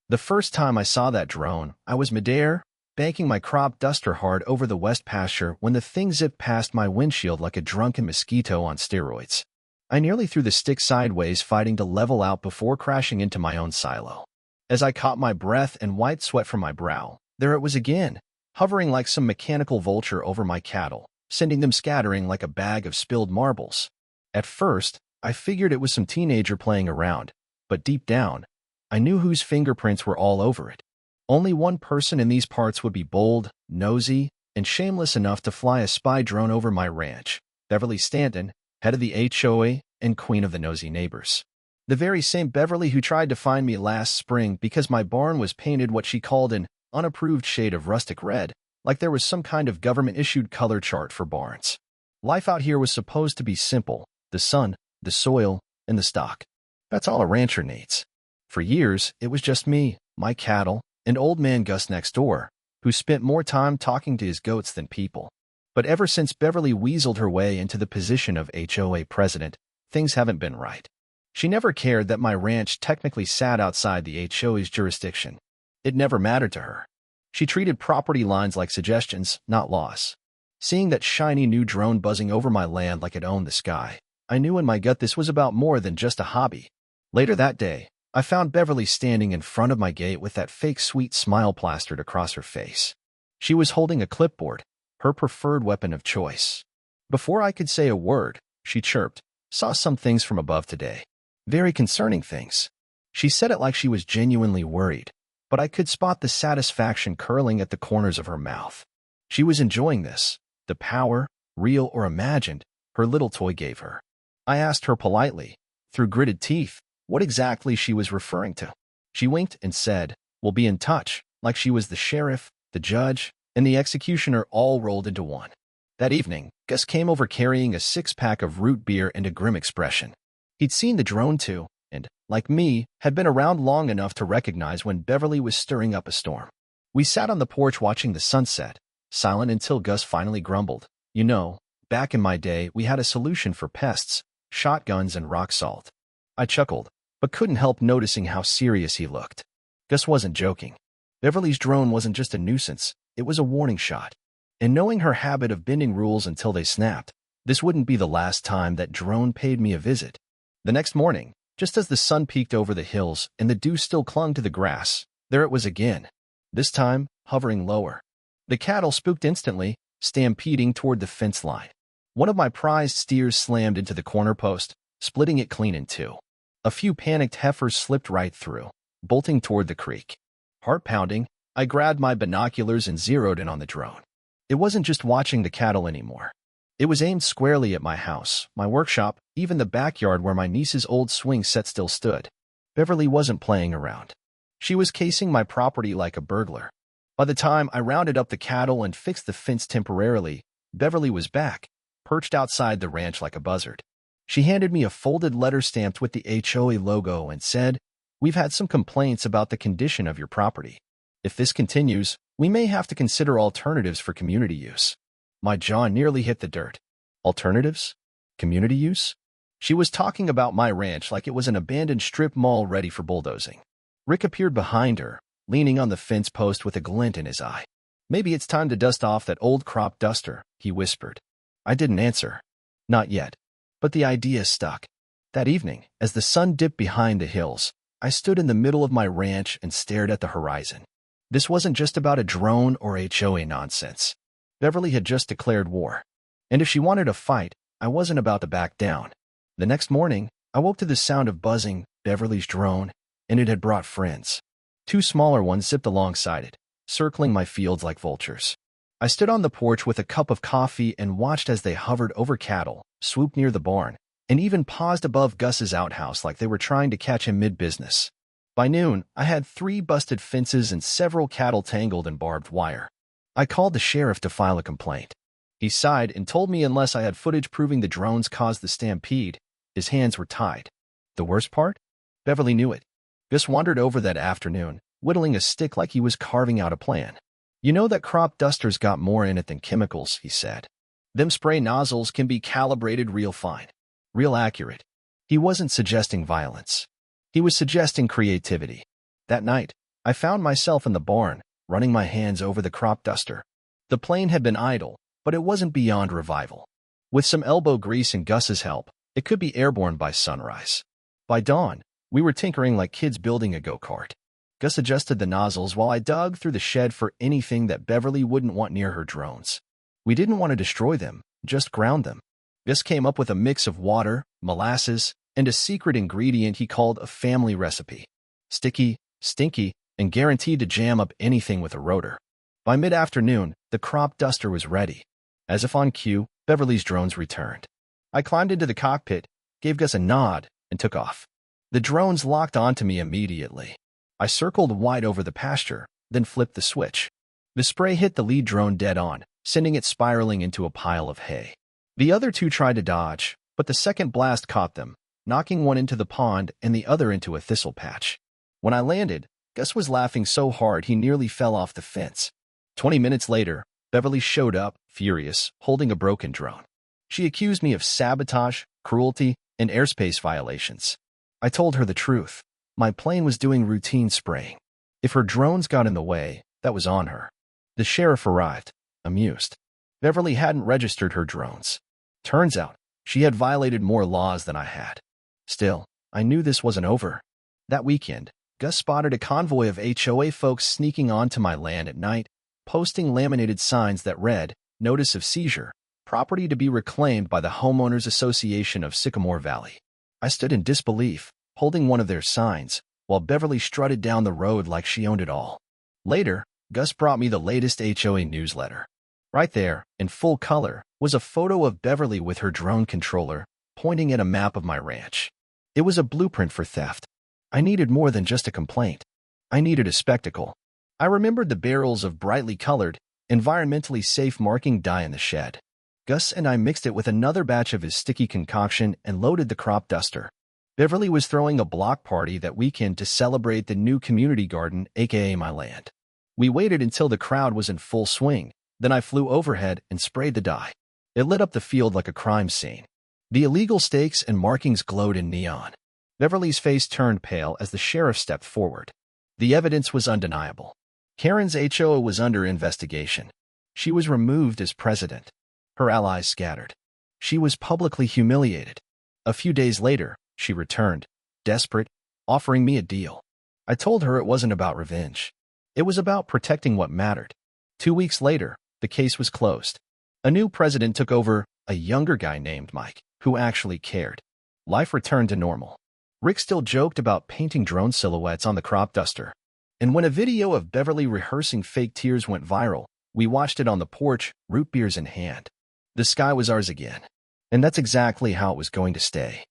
The first time I saw that drone, I was midair, banking my crop duster hard over the west pasture when the thing zipped past my windshield like a drunken mosquito on steroids. I nearly threw the stick sideways, fighting to level out before crashing into my own silo. As I caught my breath and wiped sweat from my brow, there it was again, hovering like some mechanical vulture over my cattle, sending them scattering like a bag of spilled marbles. At first, I figured it was some teenager playing around, but deep down, I knew whose fingerprints were all over it. Only one person in these parts would be bold, nosy, and shameless enough to fly a spy drone over my ranch: Beverly Stanton, head of the HOA and queen of the nosy neighbors. The very same Beverly who tried to find me last spring because my barn was painted what she called an unapproved shade of rustic red, like there was some kind of government-issued color chart for barns. Life out here was supposed to be simple: the sun, the soil, and the stock. That's all a rancher needs. For years, it was just me, my cattle, and old man Gus next door, who spent more time talking to his goats than people. But ever since Beverly weaseled her way into the position of HOA president, things haven't been right. She never cared that my ranch technically sat outside the HOA's jurisdiction. It never mattered to her. She treated property lines like suggestions, not laws. Seeing that shiny new drone buzzing over my land like it owned the sky, I knew in my gut this was about more than just a hobby. Later that day, I found Beverly standing in front of my gate with that fake sweet smile plastered across her face. She was holding a clipboard, her preferred weapon of choice. Before I could say a word, she chirped, "Saw some things from above today. Very concerning things." She said it like she was genuinely worried, but I could spot the satisfaction curling at the corners of her mouth. She was enjoying this, the power, real or imagined, her little toy gave her. I asked her politely, through gritted teeth, what exactly she was referring to. She winked and said, "We'll be in touch," like she was the sheriff, the judge, and the executioner all rolled into one. That evening, Gus came over carrying a six-pack of root beer and a grim expression. He'd seen the drone too, and, like me, had been around long enough to recognize when Beverly was stirring up a storm. We sat on the porch watching the sunset, silent until Gus finally grumbled, "You know, back in my day, we had a solution for pests: shotguns and rock salt." I chuckled, but couldn't help noticing how serious he looked. Gus wasn't joking. Beverly's drone wasn't just a nuisance, it was a warning shot. And knowing her habit of bending rules until they snapped, this wouldn't be the last time that drone paid me a visit. The next morning, just as the sun peeked over the hills and the dew still clung to the grass, there it was again, this time hovering lower. The cattle spooked instantly, stampeding toward the fence line. One of my prized steers slammed into the corner post, splitting it clean in two. A few panicked heifers slipped right through, bolting toward the creek. Heart pounding, I grabbed my binoculars and zeroed in on the drone. It wasn't just watching the cattle anymore. It was aimed squarely at my house, my workshop, even the backyard where my niece's old swing set still stood. Beverly wasn't playing around. She was casing my property like a burglar. By the time I rounded up the cattle and fixed the fence temporarily, Beverly was back, perched outside the ranch like a buzzard. She handed me a folded letter stamped with the HOA logo and said, "We've had some complaints about the condition of your property. If this continues, we may have to consider alternatives for community use." My jaw nearly hit the dirt. Alternatives? Community use? She was talking about my ranch like it was an abandoned strip mall ready for bulldozing. Rick appeared behind her, leaning on the fence post with a glint in his eye. "Maybe it's time to dust off that old crop duster," he whispered. I didn't answer. Not yet. But the idea stuck. That evening, as the sun dipped behind the hills, I stood in the middle of my ranch and stared at the horizon. This wasn't just about a drone or HOA nonsense. Beverly had just declared war. And if she wanted a fight, I wasn't about to back down. The next morning, I woke to the sound of buzzing, Beverly's drone, and it had brought friends. Two smaller ones zipped alongside it, circling my fields like vultures. I stood on the porch with a cup of coffee and watched as they hovered over cattle, swooped near the barn, and even paused above Gus's outhouse like they were trying to catch him mid-business. By noon, I had 3 busted fences and several cattle tangled in barbed wire. I called the sheriff to file a complaint. He sighed and told me unless I had footage proving the drones caused the stampede, his hands were tied. The worst part? Beverly knew it. Gus wandered over that afternoon, whittling a stick like he was carving out a plan. "You know that crop duster's got more in it than chemicals," he said. "Them spray nozzles can be calibrated real fine, real accurate." He wasn't suggesting violence. He was suggesting creativity. That night, I found myself in the barn, running my hands over the crop duster. The plane had been idle, but it wasn't beyond revival. With some elbow grease and Gus's help, it could be airborne by sunrise. By dawn, we were tinkering like kids building a go-kart. Gus adjusted the nozzles while I dug through the shed for anything that Beverly wouldn't want near her drones. We didn't want to destroy them, just ground them. Gus came up with a mix of water, molasses, and a secret ingredient he called a family recipe. Sticky, stinky, and guaranteed to jam up anything with a rotor. By mid-afternoon, the crop duster was ready. As if on cue, Beverly's drones returned. I climbed into the cockpit, gave Gus a nod, and took off. The drones locked onto me immediately. I circled wide over the pasture, then flipped the switch. The spray hit the lead drone dead on, sending it spiraling into a pile of hay. The other two tried to dodge, but the second blast caught them, knocking one into the pond and the other into a thistle patch. When I landed, Gus was laughing so hard he nearly fell off the fence. 20 minutes later, Beverly showed up, furious, holding a broken drone. She accused me of sabotage, cruelty, and airspace violations. I told her the truth. My plane was doing routine spraying. If her drones got in the way, that was on her. The sheriff arrived, amused. Beverly hadn't registered her drones. Turns out, she had violated more laws than I had. Still, I knew this wasn't over. That weekend, Gus spotted a convoy of HOA folks sneaking onto my land at night, posting laminated signs that read, "Notice of seizure, property to be reclaimed by the Homeowners Association of Sycamore Valley." I stood in disbelief, holding one of their signs, while Beverly strutted down the road like she owned it all. Later, Gus brought me the latest HOA newsletter. Right there, in full color, was a photo of Beverly with her drone controller, pointing at a map of my ranch. It was a blueprint for theft. I needed more than just a complaint. I needed a spectacle. I remembered the barrels of brightly colored, environmentally safe marking dye in the shed. Gus and I mixed it with another batch of his sticky concoction and loaded the crop duster. Beverly was throwing a block party that weekend to celebrate the new community garden, aka my land. We waited until the crowd was in full swing, then I flew overhead and sprayed the dye. It lit up the field like a crime scene. The illegal stakes and markings glowed in neon. Beverly's face turned pale as the sheriff stepped forward. The evidence was undeniable. Karen's HOA was under investigation. She was removed as president. Her allies scattered. She was publicly humiliated. A few days later, she returned, desperate, offering me a deal. I told her it wasn't about revenge. It was about protecting what mattered. 2 weeks later, the case was closed. A new president took over, a younger guy named Mike, who actually cared. Life returned to normal. Rick still joked about painting drone silhouettes on the crop duster. And when a video of Beverly rehearsing fake tears went viral, we watched it on the porch, root beers in hand. The sky was ours again. And that's exactly how it was going to stay.